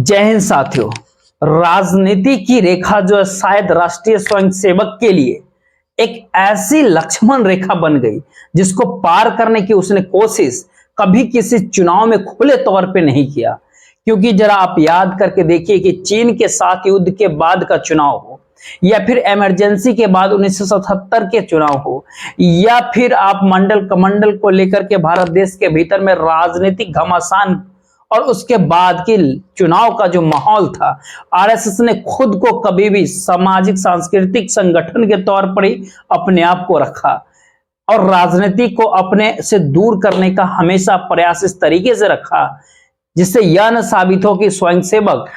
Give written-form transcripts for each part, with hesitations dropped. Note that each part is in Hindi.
जय हिंद साथियों। राजनीति की रेखा जो है शायद राष्ट्रीय स्वयंसेवक के लिए एक ऐसी लक्ष्मण रेखा बन गई जिसको पार करने की उसने कोशिश कभी किसी चुनाव में खुले तौर पे नहीं किया। क्योंकि जरा आप याद करके देखिए कि चीन के साथ युद्ध के बाद का चुनाव हो या फिर इमरजेंसी के बाद 1977 के चुनाव हो या फिर आप मंडल कमंडल को लेकर के भारत देश के भीतर में राजनीतिक घमासान और उसके बाद की चुनाव का जो माहौल था, आरएसएस ने खुद को कभी भी सामाजिक सांस्कृतिक संगठन के तौर पर ही अपने आप को रखा और राजनीति को अपने से दूर करने का हमेशा प्रयास इस तरीके से रखा जिससे यह न साबित हो कि स्वयंसेवक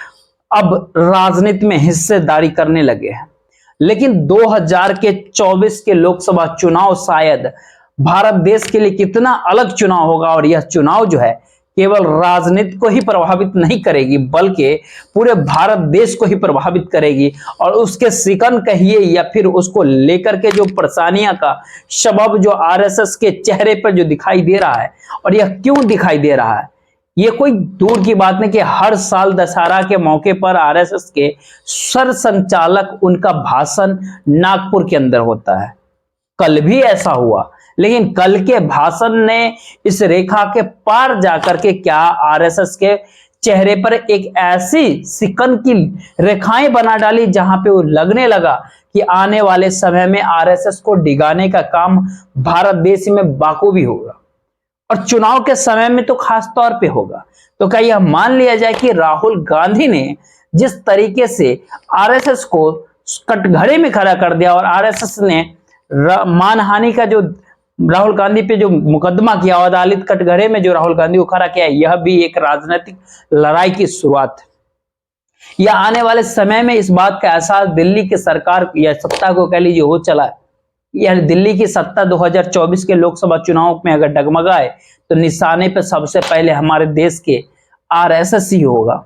अब राजनीति में हिस्सेदारी करने लगे हैं। लेकिन 2024 के लोकसभा चुनाव शायद भारत देश के लिए कितना अलग चुनाव होगा और यह चुनाव जो है केवल राजनीति को ही प्रभावित नहीं करेगी बल्कि पूरे भारत देश को ही प्रभावित करेगी और उसके शिकन कहिए या फिर उसको लेकर के जो परेशानियां का सबब जो आरएसएस के चेहरे पर जो दिखाई दे रहा है और यह क्यों दिखाई दे रहा है, ये कोई दूर की बात नहीं कि हर साल दशहरा के मौके पर आरएसएस के सरसंघचालक उनका भाषण नागपुर के अंदर होता है। कल भी ऐसा हुआ, लेकिन कल के भाषण ने इस रेखा के पार जाकर के क्या आरएसएस के चेहरे पर एक ऐसी सिकन की रेखाएं बना डाली जहां पे वो लगने लगा कि आने वाले समय में आरएसएस को डिगाने का काम भारत देश में बाखूबी होगा और चुनाव के समय में तो खास तौर पे होगा। तो क्या यह मान लिया जाए कि राहुल गांधी ने जिस तरीके से आरएसएस को कटघरे में खड़ा कर दिया और आरएसएस ने मानहानि का जो राहुल गांधी पे जो मुकदमा किया और अदालत कटघरे में जो राहुल गांधी को खड़ा किया, यह भी एक राजनीतिक लड़ाई की शुरुआत है। यह आने वाले समय में इस बात का एहसास दिल्ली की सरकार या सत्ता को कह लीजिए हो चला है। यह दिल्ली की सत्ता 2024 के लोकसभा चुनाव में अगर डगमगाए तो निशाने पर सबसे पहले हमारे देश के आरएसएस ही होगा।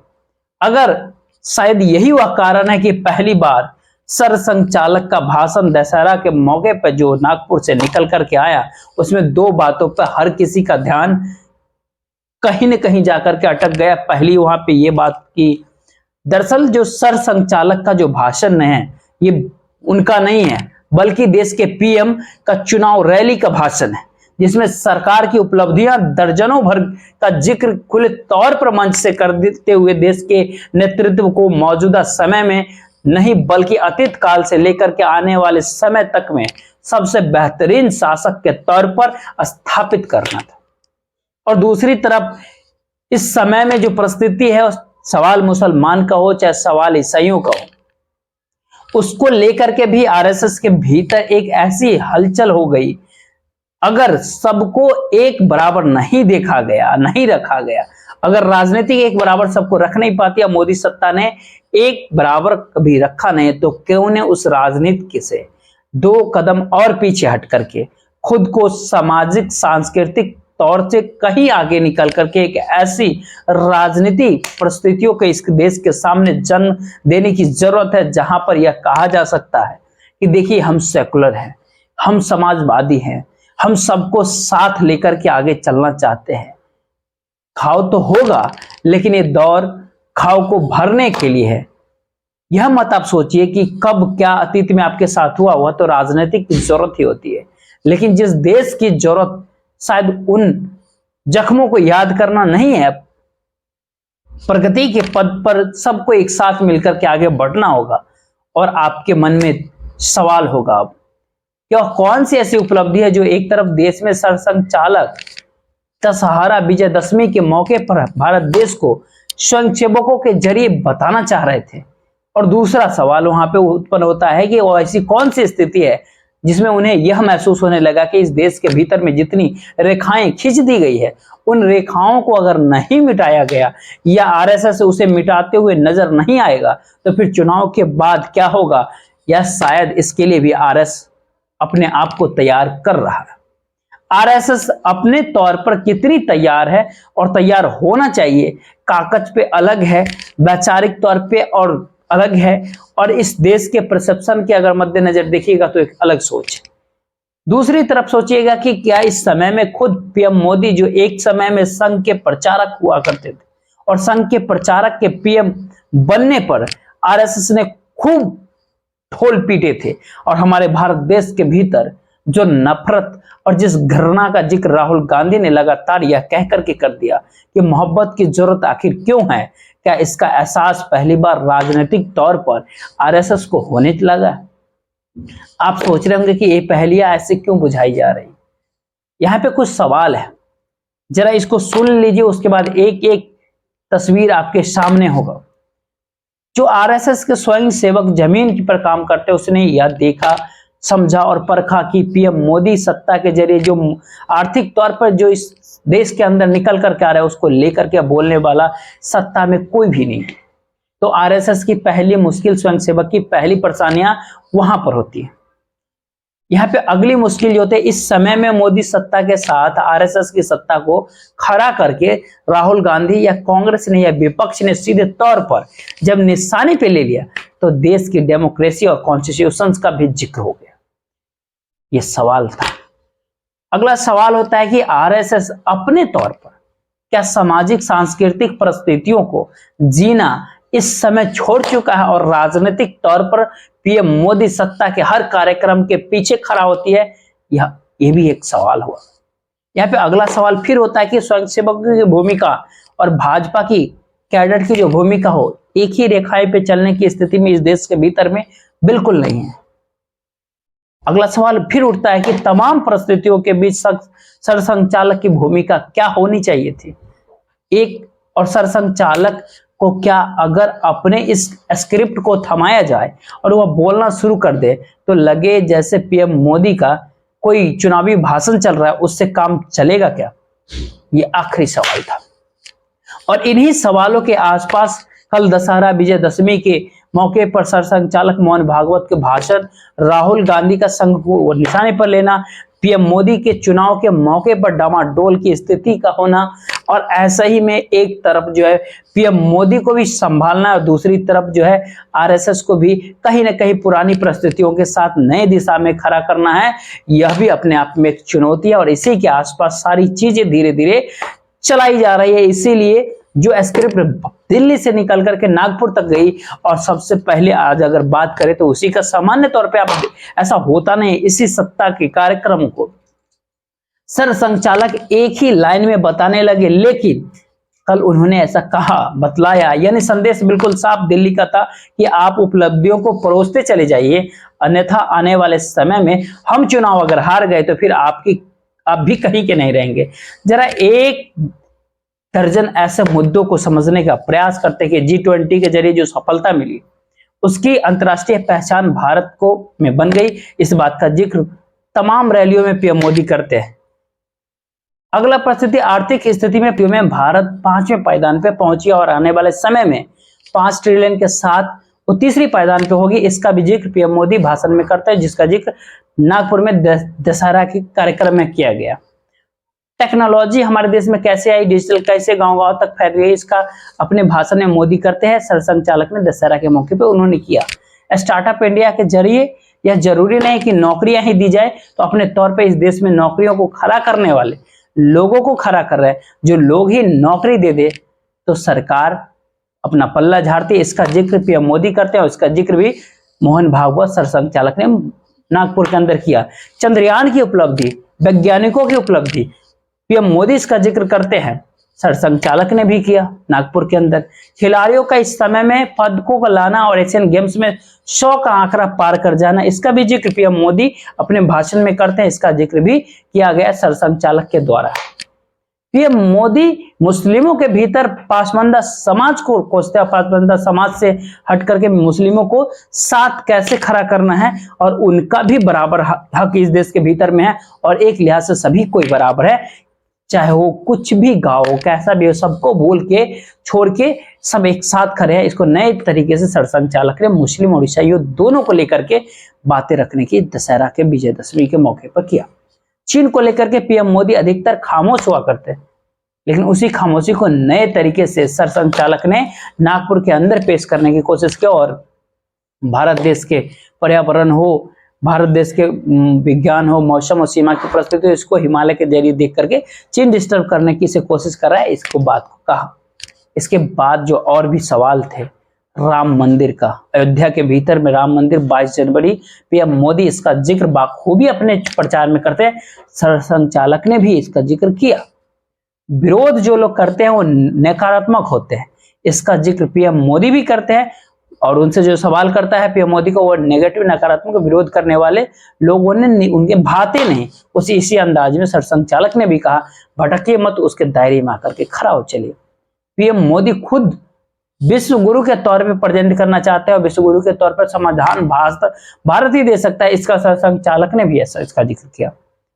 अगर शायद यही वह कारण है कि पहली बार सरसंघचालक का भाषण दशहरा के मौके पर जो नागपुर से निकल करके आया, उसमें दो बातों पर हर किसी का ध्यान कहीं न कहीं जाकर के अटक गया। पहली वहां पे ये बात की दरअसल जो सरसंघचालक का जो भाषण है ये उनका नहीं है बल्कि देश के पीएम का चुनाव रैली का भाषण है, जिसमें सरकार की उपलब्धियां दर्जनों भर का जिक्र खुले तौर पर मंच से कर देते हुए देश के नेतृत्व को मौजूदा समय में नहीं बल्कि अतीत काल से लेकर के आने वाले समय तक में सबसे बेहतरीन शासक के तौर पर स्थापित करना था। और दूसरी तरफ इस समय में जो परिस्थिति है, सवाल मुसलमान का हो चाहे सवाल ईसाइयों का हो, उसको लेकर के भी आरएसएस के भीतर एक ऐसी हलचल हो गई। अगर सबको एक बराबर नहीं देखा गया, नहीं रखा गया, अगर राजनीति एक बराबर सबको रख नहीं पाती या मोदी सत्ता ने एक बराबर कभी रखा नहीं, तो क्यों ने उस राजनीति से दो कदम और पीछे हट करके खुद को सामाजिक सांस्कृतिक तौर से कहीं आगे निकल करके एक ऐसी राजनीति परिस्थितियों के इस देश के सामने जन्म देने की जरूरत है जहां पर यह कहा जा सकता है कि देखिए हम सेकुलर हैं, हम समाजवादी हैं, हम सबको साथ लेकर के आगे चलना चाहते हैं। खाओ तो होगा लेकिन ये दौर खाओ को भरने के लिए है। यह मत आप सोचिए कि कब क्या अतीत में आपके साथ हुआ, वह तो राजनीतिक की जरूरत ही होती है। लेकिन जिस देश की जरूरत शायद उन जख्मों को याद करना नहीं है, प्रगति के पद पर सबको एक साथ मिलकर के आगे बढ़ना होगा। और आपके मन में सवाल होगा अब क्या कौन सी ऐसी उपलब्धि है जो एक तरफ देश में सरसंघचालक दशहरा विजयदशमी के मौके पर भारत देश को स्वयंसेवकों के जरिए बताना चाह रहे थे, और दूसरा सवाल वहां पे उत्पन्न होता है कि वो ऐसी कौन सी स्थिति है जिसमें उन्हें यह महसूस होने लगा कि इस देश के भीतर में जितनी रेखाएं खींच दी गई है उन रेखाओं को अगर नहीं मिटाया गया या आरएसएस उसे मिटाते हुए नजर नहीं आएगा तो फिर चुनाव के बाद क्या होगा, या शायद इसके लिए भी आरएसएस अपने आप को तैयार कर रहा है। आरएसएस अपने तौर पर कितनी तैयार है और तैयार होना चाहिए, कागज पे अलग है, वैचारिक तौर पे और अलग है, और इस देश के परसेप्शन के अगर मद्देनजर देखिएगा तो एक अलग सोच है। दूसरी तरफ सोचिएगा कि क्या इस समय में खुद पीएम मोदी जो एक समय में संघ के प्रचारक हुआ करते थे और संघ के प्रचारक के पीएम बनने पर आरएसएस ने खूब ढोल पीटे थे और हमारे भारत देश के भीतर जो नफरत और जिस घृणा का जिक्र राहुल गांधी ने लगातार यह कह करके कर दिया कि मोहब्बत की जरूरत आखिर क्यों है, क्या इसका एहसास पहली बार राजनीतिक तौर पर आरएसएस को होने लगा? आप सोच रहे होंगे कि ये पहेलियां ऐसे क्यों बुझाई जा रही। यहाँ पे कुछ सवाल है, जरा इसको सुन लीजिए, उसके बाद एक एक तस्वीर आपके सामने होगा। जो आरएसएस के स्वयं सेवक जमीन पर काम करते, उसने यह देखा, समझा और परखा कि पीएम मोदी सत्ता के जरिए जो आर्थिक तौर पर जो इस देश के अंदर निकल करके आ रहा है, उसको लेकर के बोलने वाला सत्ता में कोई भी नहीं। तो आरएसएस की पहली मुश्किल, स्वयंसेवक की पहली परेशानियां वहां पर होती है। यहाँ पे अगली मुश्किल जो होती है, इस समय में मोदी सत्ता के साथ आरएसएस की सत्ता को खड़ा करके राहुल गांधी या कांग्रेस ने या विपक्ष ने सीधे तौर पर जब निशाने पे ले लिया, तो देश की डेमोक्रेसी और कॉन्स्टिट्यूशन का भी जिक्र हो गया। ये सवाल था। अगला सवाल होता है कि आरएसएस अपने तौर पर क्या सामाजिक सांस्कृतिक परिस्थितियों को जीना इस समय छोड़ चुका है और राजनीतिक तौर पर पीएम मोदी सत्ता के हर कार्यक्रम के पीछे खड़ा होती है? ये भी एक सवाल हुआ। यहाँ पे अगला सवाल फिर होता है कि स्वयंसेवकों की भूमिका और भाजपा की कैडर की जो भूमिका हो, एक ही रेखाएं पे चलने की स्थिति में इस देश के भीतर में बिल्कुल नहीं है। अगला सवाल फिर उठता है कि तमाम परिस्थितियों के बीच सरसंघचालक की भूमिका क्या होनी चाहिए थी। एक और सरसंघचालक को क्या अगर अपने इस स्क्रिप्ट को थमाया जाए और वह बोलना शुरू कर दे तो लगे जैसे पीएम मोदी का कोई चुनावी भाषण चल रहा है, उससे काम चलेगा क्या? ये आखिरी सवाल था। और इन्हीं सवालों के आसपास कल दशहरा विजयदशमी के मौके पर सरसंघचालक मोहन भागवत के भाषण, राहुल गांधी का संघ को निशाने पर लेना, पीएम मोदी के चुनाव के मौके पर डामाडोल की स्थिति का होना, और ऐसा ही में एक तरफ जो है पीएम मोदी को भी संभालना और दूसरी तरफ जो है आरएसएस को भी कहीं ना कहीं पुरानी परिस्थितियों के साथ नए दिशा में खड़ा करना है। यह भी अपने आप में एक चुनौती है और इसी के आसपास सारी चीजें धीरे धीरे चलाई जा रही है। इसीलिए जो स्क्रिप्ट दिल्ली से निकल करके नागपुर तक गई, और सबसे पहले आज अगर बात करें तो उसी का सामान्य तौर पे आप ऐसा होता नहीं, इसी सत्ता के कार्यक्रम को सरसंघचालक एक ही लाइन में बताने लगे, लेकिन कल उन्होंने ऐसा कहा, बतलाया, यानी संदेश बिल्कुल साफ दिल्ली का था कि आप उपलब्धियों को परोसते चले जाइए, अन्यथा आने वाले समय में हम चुनाव अगर हार गए तो फिर आप भी कहीं के नहीं रहेंगे। जरा एक दर्जन ऐसे मुद्दों को समझने का प्रयास करते कि G20 के जरिए जो सफलता मिली उसकी अंतर्राष्ट्रीय पहचान भारत को में बन गई, इस बात का जिक्र तमाम रैलियों में पीएम मोदी करते हैं। अगला परिस्थिति, आर्थिक स्थिति में भारत 5वें पायदान पे पहुंची और आने वाले समय में 5 ट्रिलियन के साथ वो तीसरी पायदान पे होगी, इसका भी जिक्र पीएम मोदी भाषण में करते हैं, जिसका जिक्र नागपुर में दशहरा के कार्यक्रम में किया गया। टेक्नोलॉजी हमारे देश में कैसे आई, डिजिटल कैसे गांव-गांव तक फैल गई, इसका अपने भाषण में मोदी करते हैं। सरसंघचालक ने दशहरा के मौके पे उन्होंने किया। स्टार्टअप इंडिया के जरिए यह जरूरी नहीं कि नौकरियां ही दी जाए, तो अपने तौर पे इस देश में नौकरियों को खड़ा करने वाले लोगों को खड़ा कर रहे हैं। जो लोग ही नौकरी दे दे तो सरकार अपना पल्ला झाड़ती है, इसका जिक्र पीएम मोदी करते हैं और इसका जिक्र भी मोहन भागवत सरसंघचालक ने नागपुर के अंदर किया। चंद्रयान की उपलब्धि, वैज्ञानिकों की उपलब्धि, पीएम मोदी इसका जिक्र करते हैं, सरसंघचालक ने भी किया नागपुर के अंदर। खिलाड़ियों का इस समय में पदकों का लाना और एशियन गेम्स में 100 का आंकड़ा पार कर जाना, इसका भी जिक्र पीएम मोदी अपने भाषण में करते हैं, इसका जिक्र भी किया गया सरसंघचालक के द्वारा। पीएम मोदी मुस्लिमों के भीतर पासमानदा समाज को कोसते हैं, पासमानदा समाज से हट करके मुस्लिमों को साथ कैसे खड़ा करना है और उनका भी बराबर हक इस देश के भीतर में है, और एक लिहाज से सभी कोई बराबर है, चाहे वो कुछ भी गाँव हो, कैसा भी हो, सबको भूल के छोड़ के सब एक साथ खड़े हैं। इसको नए तरीके से सरसंघचालक ने मुस्लिम और ईसाइयों दोनों को लेकर के बातें रखने की दशहरा के विजयदशमी के मौके पर किया। चीन को लेकर के पीएम मोदी अधिकतर खामोश हुआ करते, लेकिन उसी खामोशी को नए तरीके से सरसंघचालक ने नागपुर के अंदर पेश करने की कोशिश की, और भारत देश के पर्यावरण हो, भारत देश के विज्ञान हो, मौसम और सीमा की परिस्थिति हो, इसको हिमालय के जरिए देख करके चीन डिस्टर्ब करने की से कोशिश कर रहा है, इसको बात को कहा। इसके बाद जो और भी सवाल थे राम मंदिर का, अयोध्या के भीतर में राम मंदिर 22 जनवरी पीएम मोदी इसका जिक्र बाखूबी अपने प्रचार में करते हैं। सरसंघचालक ने भी इसका जिक्र किया। विरोध जो लोग करते हैं वो नकारात्मक होते हैं, इसका जिक्र पीएम मोदी भी करते हैं और उनसे जो सवाल करता है पीएम मोदी को, वो नेगेटिव नकारात्मक विरोध करने वाले लोगों ने उनके भाते नहीं। इसी अंदाज में सरसंघचालक ने भी कहा, भटकिए मत, उसके दायरे में आकर के खड़ा हो चलिए। पीएम मोदी खुद विश्व गुरु के तौर पे प्रेजेंट करना चाहते हैं और विश्व गुरु के तौर पर समाधान भारत ही दे सकता है, इसका सरसंघचालक ने भी ऐसा इसका जिक्र किया।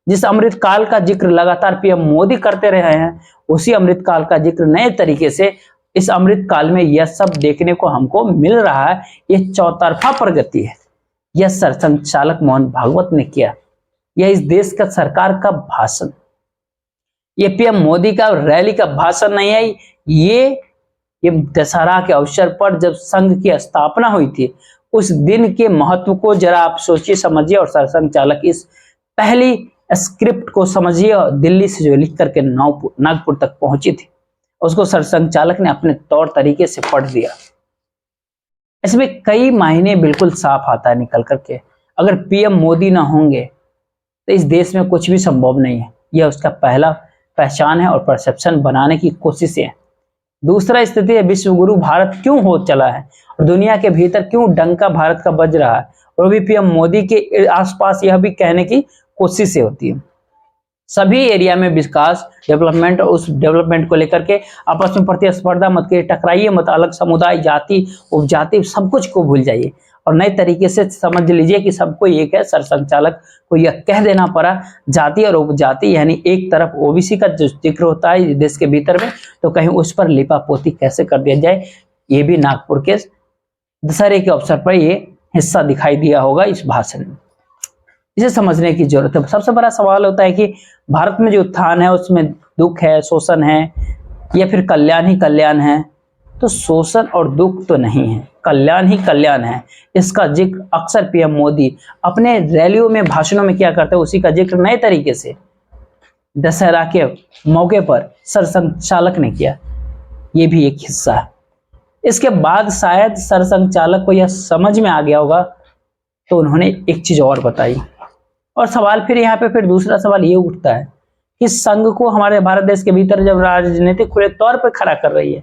जिस अमृत काल का जिक्र लगातार पीएम मोदी करते रहे हैं, उसी अमृत काल का जिक्र नए तरीके से इस अमृत काल में यह सब देखने को हमको मिल रहा है। यह चौतरफा प्रगति है, यह सरसंघचालक मोहन भागवत ने किया। यह इस देश का सरकार का भाषण, यह पीएम मोदी का रैली का भाषण नहीं है। ये दशहरा के अवसर पर जब संघ की स्थापना हुई थी, उस दिन के महत्व को जरा आप सोचिए समझिए और सरसंघचालक इस पहली स्क्रिप्ट को समझिए। और दिल्ली से जो लिख करके नागपुर तक पहुंची थी, उसको सरसंघचालक ने अपने तौर तरीके से पढ़ दिया। इसमें कई मायने बिल्कुल साफ आता है निकल करके। अगर पीएम मोदी ना होंगे तो इस देश में कुछ भी संभव नहीं है। यह उसका पहला पहचान है और परसेप्शन बनाने की कोशिशें है। दूसरा स्थिति है, विश्व गुरु भारत क्यों हो चला है और दुनिया के भीतर क्यों डंका भारत का बज रहा है, और भी पीएम मोदी के आसपास यह भी कहने की कोशिशें होती है। सभी एरिया में विकास, डेवलपमेंट और उस डेवलपमेंट को लेकर के आपस में प्रतिस्पर्धा मत करिए, टकराइए मत, अलग समुदाय, जाति, उपजाति सब कुछ को भूल जाइए और नए तरीके से समझ लीजिए कि सबको एक है। सरसंघचालक को यह कह देना पड़ा, जाति और उपजाति यानी एक तरफ ओबीसी का जो जिक्र होता है देश के भीतर में, तो कहीं उस पर लिपापोती कैसे कर दिया जाए। ये भी नागपुर के दशहरे के अवसर पर ये हिस्सा दिखाई दिया होगा इस भाषण में। इसे समझने की जरूरत है। सबसे बड़ा सवाल होता है कि भारत में जो उत्थान है उसमें दुख है, शोषण है या फिर कल्याण ही कल्याण है? तो शोषण और दुख तो नहीं है, कल्याण ही कल्याण है। इसका जिक्र अक्सर पीएम मोदी अपने रैलियों में, भाषणों में क्या करते हैं, उसी का जिक्र नए तरीके से दशहरा के मौके पर सरसंघचालक ने किया। ये भी एक हिस्सा है। इसके बाद शायद सरसंघचालक को यह समझ में आ गया होगा तो उन्होंने एक चीज और बताई। और सवाल फिर यहाँ पे फिर दूसरा सवाल ये उठता है कि संघ को हमारे भारत देश के भीतर जब राजनीतिक खुले तौर पे खड़ा कर रही है,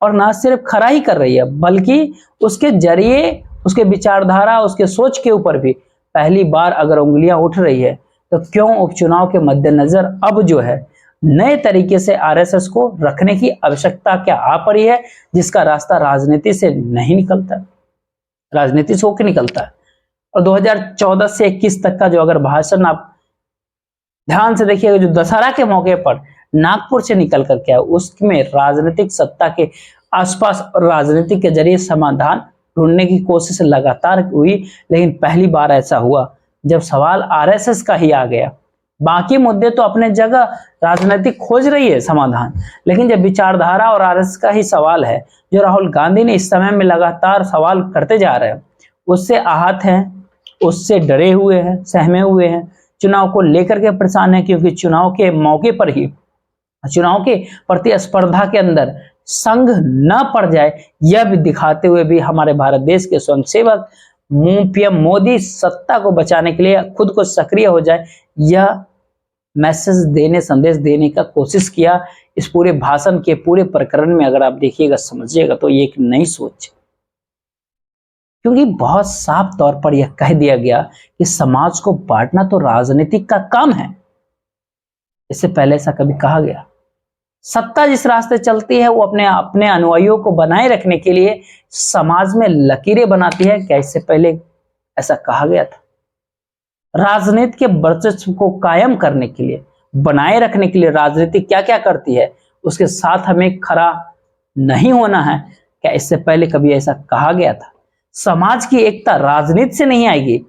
और ना सिर्फ खड़ा ही कर रही है बल्कि उसके जरिए, उसके विचारधारा, उसके सोच के ऊपर भी पहली बार अगर उंगलियां उठ रही है, तो क्यों उपचुनाव के मद्देनजर अब जो है नए तरीके से आरएसएस को रखने की आवश्यकता क्या आ पड़ी है, जिसका रास्ता राजनीति से नहीं निकलता, राजनीति से होकर निकलता है। और 2014 से 21 तक का जो अगर भाषण आप ध्यान से देखिएगा, जो दशहरा के मौके पर नागपुर से निकल कर के आया, उसमें राजनीतिक सत्ता के आसपास और राजनीति के जरिए समाधान ढूंढने की कोशिश लगातार हुई, लेकिन पहली बार ऐसा हुआ जब सवाल आरएसएस का ही आ गया। बाकी मुद्दे तो अपने जगह राजनीतिक खोज रही है समाधान, लेकिन जब विचारधारा और आरएसएस का ही सवाल है, जो राहुल गांधी ने इस समय में लगातार सवाल करते जा रहे हैं, उससे आहत हैं, उससे डरे हुए हैं, सहमे हुए हैं, चुनाव को लेकर के परेशान है, क्योंकि चुनाव के मौके पर ही, चुनाव के प्रतिस्पर्धा के अंदर संघ न पड़ जाए, यह भी दिखाते हुए भी हमारे भारत देश के स्वयंसेवक पीएम मोदी सत्ता को बचाने के लिए खुद को सक्रिय हो जाए, यह मैसेज देने, संदेश देने का कोशिश किया। इस पूरे भाषण के पूरे प्रकरण में अगर आप देखिएगा, समझिएगा, तो ये एक नई सोच, क्योंकि बहुत साफ तौर पर यह कह दिया गया कि समाज को बांटना तो राजनीतिक का काम है। इससे पहले ऐसा कभी कहा गया? सत्ता जिस रास्ते चलती है वो अपने अनुयायियों को बनाए रखने के लिए समाज में लकीरें बनाती है, क्या इससे पहले ऐसा कहा गया था? राजनीति के वर्चस्व को कायम करने के लिए, बनाए रखने के लिए राजनीति क्या क्या करती है, उसके साथ हमें खड़ा नहीं होना है, क्या इससे पहले कभी ऐसा कहा गया था? समाज की एकता राजनीति से नहीं आएगी,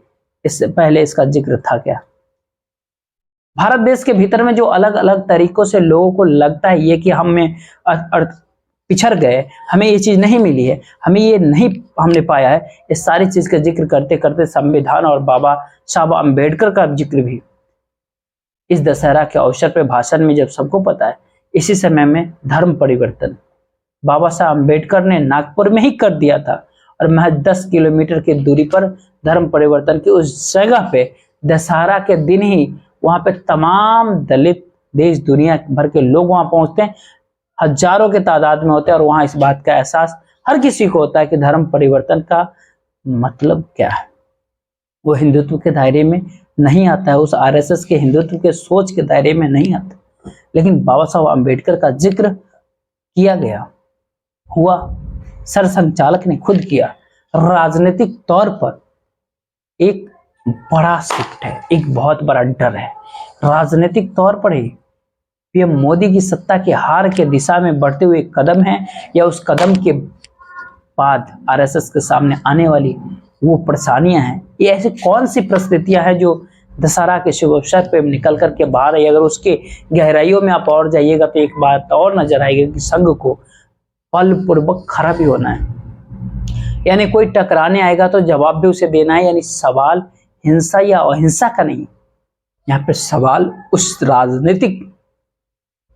इससे पहले इसका जिक्र था क्या? भारत देश के भीतर में जो अलग अलग तरीकों से लोगों को लगता है ये कि हमें पिछड़ गए, हमें ये चीज नहीं मिली है, हमें ये नहीं हमने पाया है, इस सारी चीज का जिक्र करते करते संविधान और बाबा साहब अम्बेडकर का जिक्र भी इस दशहरा के अवसर पर भाषण में जब सबको पता है, इसी समय में धर्म परिवर्तन, बाबा साहब अम्बेडकर ने नागपुर में ही कर दिया था और महज 10 किलोमीटर की दूरी पर धर्म परिवर्तन की उस जगह पे दशहरा के दिन ही वहां पे तमाम दलित देश दुनिया भर के लोग वहां पहुंचते हैं, हजारों के तादाद में होते हैं और वहां इस बात का एहसास हर किसी को होता है कि धर्म परिवर्तन का मतलब क्या है। वो हिंदुत्व के दायरे में नहीं आता है, उस आरएसएस के हिंदुत्व के सोच के दायरे में नहीं आता। लेकिन बाबा साहब अम्बेडकर का जिक्र किया गया, हुआ, सरसंघचालक ने खुद किया। राजनीतिक तौर पर एक बड़ा शिफ्ट है, एक बहुत बड़ा डर है। राजनीतिक तौर पर ही पीएम मोदी की सत्ता की हार के दिशा में बढ़ते हुए कदम है या उस कदम के बाद आरएसएस के सामने आने वाली वो परेशानियां हैं, ये ऐसी कौन सी परिस्थितियां हैं जो दशहरा के शुभ अवसर पे निकल करके बाहर आई। अगर उसके गहराइयों में आप और जाइएगा तो एक बात और नजर आएगी कि संघ को बलपूर्वक खड़ा भी होना है, यानी कोई टकराने आएगा तो जवाब भी उसे देना है। यानी सवाल हिंसा या अहिंसा का नहीं, यहाँ पे सवाल उस राजनीतिक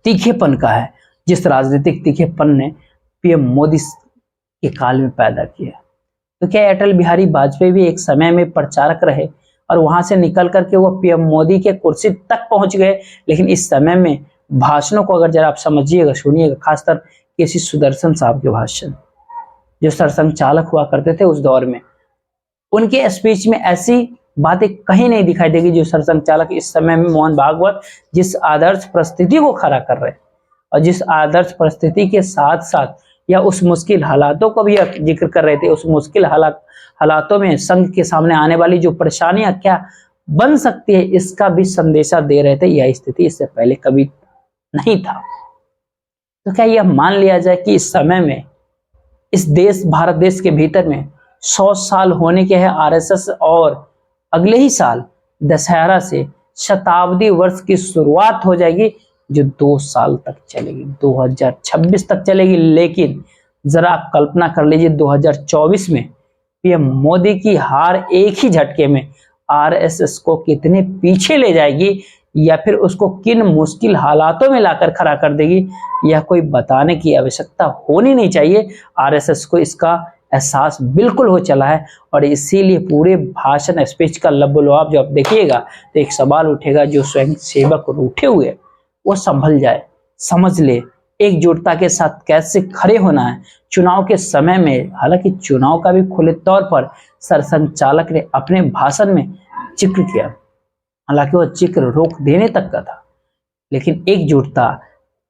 तीखेपन का है जिस राजनीतिक तीखेपन ने पीएम मोदी के काल में पैदा किया। तो क्या अटल बिहारी वाजपेयी भी एक समय में प्रचारक रहे और वहां से निकल करके वो पीएम मोदी के कुर्सी तक पहुंच गए। लेकिन इस समय में भाषणों को अगर जरा आप समझिएगा, सुनिएगा, खासकर केसी सुदर्शन साहब के भाषण, जो सरसंघ चालक हुआ करते थे उस दौर में, उनके स्पीच में ऐसी बातें कहीं नहीं दिखाई देगी जो सरसंघ चालक इस समय में मोहन भागवत जिस आदर्श परिस्थिति को खड़ा कर रहे हैं और जिस आदर्श परिस्थिति के साथ साथ या उस मुश्किल हालातों को भी जिक्र कर रहे थे, उस मुश्किल हालातों में संघ के सामने आने वाली जो परेशानियां क्या बन सकती है इसका भी संदेशा दे रहे थे। यह स्थिति इससे पहले कभी नहीं था। तो क्या यह मान लिया जाए कि इस समय में इस देश, भारत देश के भीतर में 100 साल होने के हैं आरएसएस और अगले ही साल दशहरा से शताब्दी वर्ष की शुरुआत हो जाएगी जो 2 साल तक चलेगी, 2026 तक चलेगी। लेकिन जरा आप कल्पना कर लीजिए 2024 में पीएम मोदी की हार एक ही झटके में आरएसएस को कितने पीछे ले जाएगी या फिर उसको किन मुश्किल हालातों में लाकर खड़ा कर देगी, यह कोई बताने की आवश्यकता होनी नहीं चाहिए। आरएसएस को इसका एहसास बिल्कुल हो चला है और इसीलिए पूरे भाषण स्पीच का लबोलवाब जो आप देखिएगा तो एक सवाल उठेगा, जो स्वयं सेवक रूठे हुए वो संभल जाए, समझ ले एकजुटता के साथ कैसे खड़े होना है चुनाव के समय में। हालांकि चुनाव का भी खुले तौर पर सरसंघ चालक ने अपने भाषण में जिक्र किया, हालांकि वह जिक्र रोक देने तक का था, लेकिन एकजुटता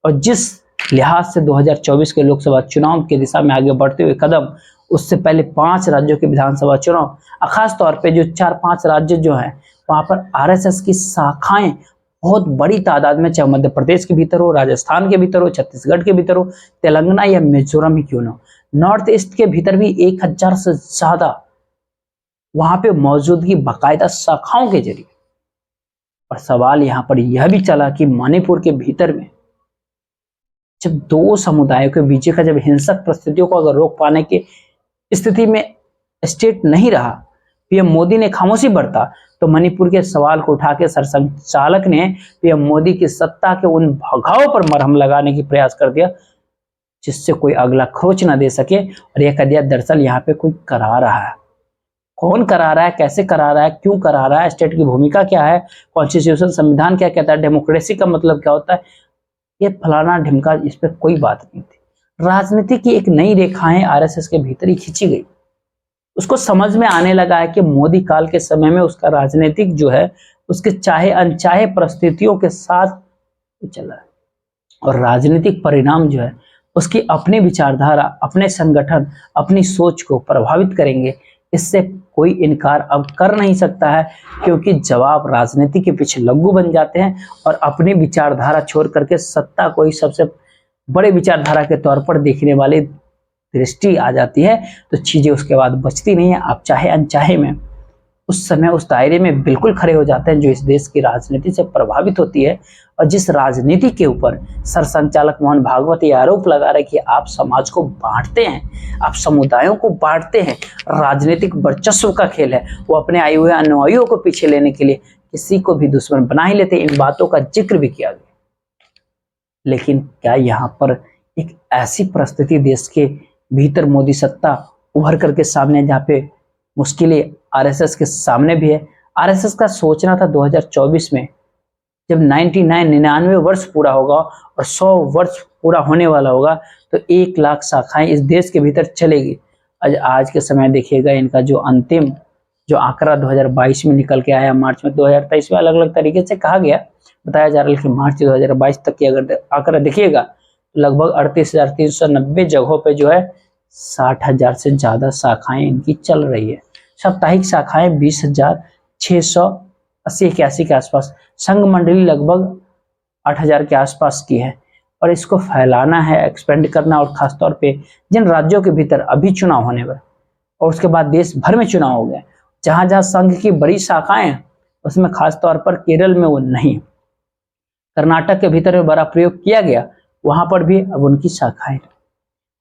और जिस लिहाज से 2024 के लोकसभा चुनाव की दिशा में आगे बढ़ते हुए कदम, उससे पहले 5 राज्यों के विधानसभा चुनाव, खास तौर पे जो 4-5 राज्य जो हैं वहां पर आरएसएस की शाखाएं बहुत बड़ी तादाद में, चाहे मध्य प्रदेश के भीतर हो, राजस्थान के भीतर हो, छत्तीसगढ़ के भीतर हो, तेलंगाना या मिजोरम ही क्यों ना हो, नॉर्थ ईस्ट के भीतर भी 1000 से ज्यादा वहां पे मौजूदगी बाकायदा शाखाओं के जरिए। और सवाल यहाँ पर यह भी चला कि मणिपुर के भीतर में जब 2 समुदायों के बीच का जब हिंसक परिस्थितियों को अगर रोक पाने की स्थिति में स्टेट नहीं रहा, पीएम मोदी ने खामोशी बरता, तो मणिपुर के सवाल को उठा के सरसंघ चालक ने पीएम मोदी की सत्ता के उन भगावों पर मरहम लगाने की प्रयास कर दिया जिससे कोई अगला खरोच ना दे सके। और यह कह दिया दरअसल यहाँ पे कोई करा रहा है, कौन करा रहा है, कैसे करा रहा है, क्यों करा रहा है, स्टेट की भूमिका क्या है, कॉन्स्टिट्यूशन संविधान क्या कहता है, डेमोक्रेसी का मतलब क्या होता है, ये फलाना ढिमका, इस पर कोई बात नहीं थी। राजनीति की एक नई रेखाएं आरएसएस के भीतर ही खींची गई। उसको समझ में आने लगा है कि मोदी काल के समय में उसका राजनीतिक जो है उसके चाहे अनचाहे परिस्थितियों के साथ चला है और राजनीतिक परिणाम जो है उसकी अपनी विचारधारा, अपने संगठन, अपनी सोच को प्रभावित करेंगे। इससे कोई इनकार अब कर नहीं सकता है, क्योंकि जब आप राजनीति के पीछे लग्गू बन जाते हैं और अपनी विचारधारा छोड़ करके सत्ता को ही सबसे बड़े विचारधारा के तौर पर देखने वाली दृष्टि आ जाती है, तो चीजें उसके बाद बचती नहीं है। आप चाहे अनचाहे में उस समय उस दायरे में बिल्कुल खड़े हो जाते हैं जो इस देश की राजनीति से प्रभावित होती है। और जिस राजनीति के ऊपर सरसंचालक मोहन भागवत ये आरोप लगा रहे कि आप समाज को बांटते हैं, आप समुदायों को बांटते हैं, राजनीतिक वर्चस्व का खेल है, वो अपने आए हुए अनुयायियों को पीछे लेने के लिए किसी को भी दुश्मन बना ही लेते। इन बातों का जिक्र भी किया गया, लेकिन क्या यहाँ पर एक ऐसी परिस्थिति देश के भीतर मोदी सत्ता उभर करके सामने, जहाँ पे मुश्किलें आरएसएस के सामने भी है। आरएसएस का सोचना था 2024 में जब 99 वर्ष पूरा होगा और 100 वर्ष पूरा होने वाला होगा तो 1 लाख शाखाएं इस देश के भीतर चलेगी। आज के समय देखिएगा, इनका जो अंतिम जो आंकड़ा 2022 में निकल के आया, मार्च में 2023 में अलग अलग तरीके से कहा गया, बताया जा रहा है कि मार्च 2022 तक की अगर आंकड़ा देखिएगा तो लगभग 38,390 जगहों पे जो है 60,000 से ज्यादा शाखाएं इनकी चल रही है। साप्ताहिक शाखाएं 20,680-81 के आसपास, संघ मंडली लगभग 8,000 के आसपास की है। और इसको फैलाना है, एक्सपेंड करना, और खासतौर पे जिन राज्यों के भीतर अभी चुनाव होने पर और उसके बाद देश भर में चुनाव हो गए, जहां जहां संघ की बड़ी शाखाएं हैं उसमें खासतौर पर केरल में वो नहीं, कर्नाटक के भीतर में बड़ा प्रयोग किया गया, वहां पर भी अब उनकी शाखाएं।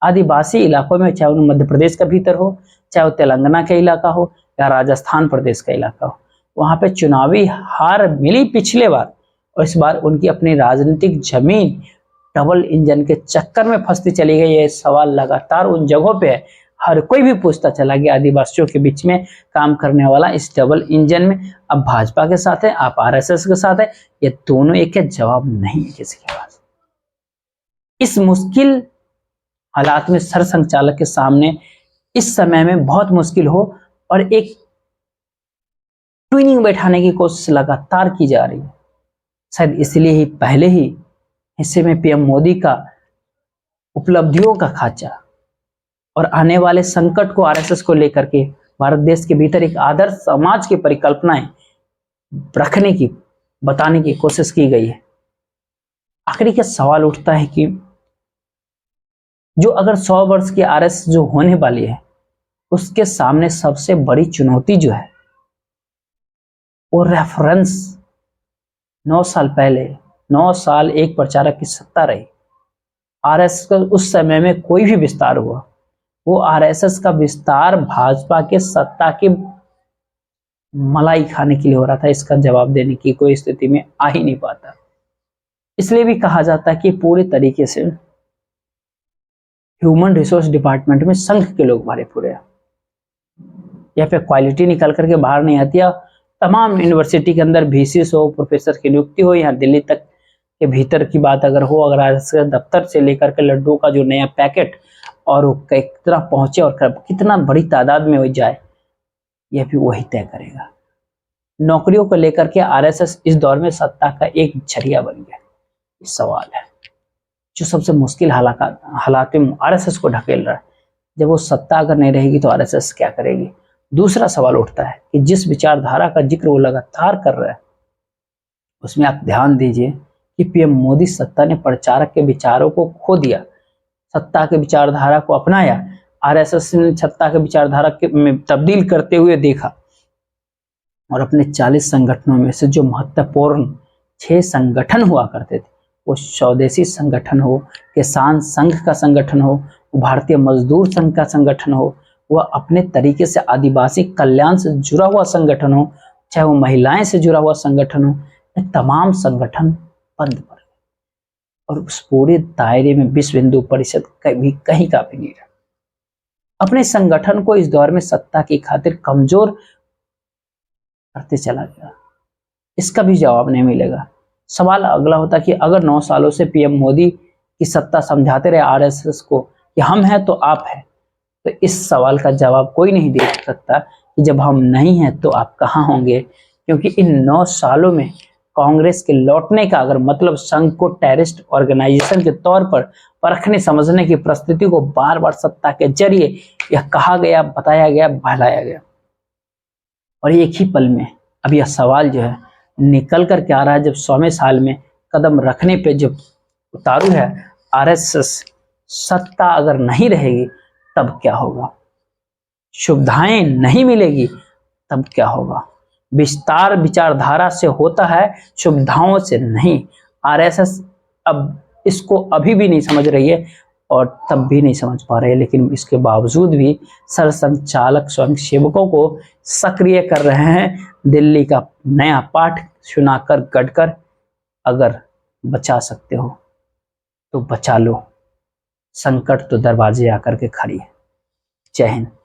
आदिवासी इलाकों में, चाहे वो मध्य प्रदेश का भीतर हो, चाहे वो तेलंगाना का इलाका हो या राजस्थान प्रदेश का इलाका हो, वहां पे चुनावी हार मिली पिछले बार, और इस बार उनकी अपनी राजनीतिक जमीन डबल इंजन के चक्कर में फंसती चली गई। ये सवाल लगातार उन जगहों पे है, हर कोई भी पूछता चला गया आदिवासियों के बीच में काम करने वाला इस डबल इंजन में अब भाजपा के साथ है, आप आरएसएस के साथ है, ये दोनों एक है, जवाब नहीं है किसी के पास। इस मुश्किल हालात में सरसंघचालक के सामने इस समय में बहुत मुश्किल हो और एक ट्विनिंग बैठाने की कोशिश लगातार की जा रही है। शायद इसलिए ही पहले ही हिस्से में पीएम मोदी का उपलब्धियों का खाचा और आने वाले संकट को आरएसएस को लेकर के भारत देश के भीतर एक आदर्श समाज की परिकल्पनाएं रखने की, बताने की कोशिश की गई है। आखिरी का सवाल उठता है कि जो अगर 100 वर्ष की आरएस जो होने वाली है उसके सामने सबसे बड़ी चुनौती जो है वो रेफरेंस 9 साल पहले, 9 साल एक प्रचारक की सत्ता रही, आरएसएस का उस समय में कोई भी विस्तार हुआ, वो आरएसएस का विस्तार भाजपा के सत्ता की मलाई खाने के लिए हो रहा था। इसका जवाब देने की कोई स्थिति में आ ही नहीं पाता। इसलिए भी कहा जाता है कि पूरे तरीके से ह्यूमन रिसोर्स डिपार्टमेंट में संघ के लोग मारे पूरे, या फिर क्वालिटी निकल करके बाहर नहीं आती है। तमाम यूनिवर्सिटी के अंदर VCs हो, प्रोफेसर की नियुक्ति हो, यहाँ दिल्ली तक के भीतर की बात अगर हो, अगर आरएसएस दफ्तर से लेकर के लड्डू का जो नया पैकेट और वो कितना पहुंचे और कितना बड़ी तादाद में हो जाए, यह भी वही तय करेगा। नौकरियों को लेकर के आरएसएस इस दौर में सत्ता का एक झरिया बन गया। ये सवाल है जो सबसे मुश्किल हालात में आरएसएस को ढकेल रहा है। जब वो सत्ता अगर नहीं रहेगी तो आरएसएस क्या करेगी। दूसरा सवाल उठता है कि जिस विचारधारा का जिक्र वो लगातार कर रहा है उसमें आप ध्यान दीजिए कि पीएम मोदी सत्ता ने प्रचारक के विचारों को खो दिया, सत्ता के विचारधारा को अपनाया, आरएसएस ने सत्ता के विचारधारा में तब्दील करते हुए देखा और अपने 40 संगठनों में से जो महत्वपूर्ण 6 संगठन हुआ करते थे, वो स्वदेशी संगठन हो, किसान संघ का संगठन हो, भारतीय मजदूर संघ का संगठन हो, वह अपने तरीके से आदिवासी कल्याण से जुड़ा हुआ संगठन हो, चाहे वो महिलाएं से जुड़ा हुआ संगठन हो, तमाम संगठन बंद पड़ गए और उस पूरे दायरे में विश्व हिंदू परिषद कहीं का भी नहीं रहा। अपने संगठन को इस दौर में सत्ता की खातिर कमजोर करते चला गया, इसका भी जवाब नहीं मिलेगा। सवाल अगला होता कि अगर 9 सालों से पीएम मोदी की सत्ता समझाते रहे आरएसएस को कि हम हैं तो आप हैं, तो इस सवाल का जवाब कोई नहीं दे सकता कि जब हम नहीं हैं तो आप कहाँ होंगे। क्योंकि इन 9 सालों में कांग्रेस के लौटने का अगर मतलब संघ को टेररिस्ट ऑर्गेनाइजेशन के तौर पर परखने समझने की परिस्थिति को बार बार सत्ता के जरिए यह कहा गया, बताया गया, बहलाया गया, और एक ही पल में अब यह सवाल जो है निकल कर के आ रहा है जब 100वें साल में कदम रखने पे जब उतारू है आरएसएस, सत्ता अगर नहीं रहेगी तब क्या होगा, सुविधाएं नहीं मिलेगी तब क्या होगा। विस्तार विचारधारा से होता है, सुविधाओं से नहीं। आरएसएस अब इसको अभी भी नहीं समझ रही है और तब भी नहीं समझ पा रहे हैं, लेकिन इसके बावजूद भी सरसंघचालक स्वयं सेवकों को सक्रिय कर रहे हैं। दिल्ली का नया पाठ सुनाकर गढ़कर अगर बचा सकते हो तो बचा लो, संकट तो दरवाजे आकर के खड़ी है। जय हिंद।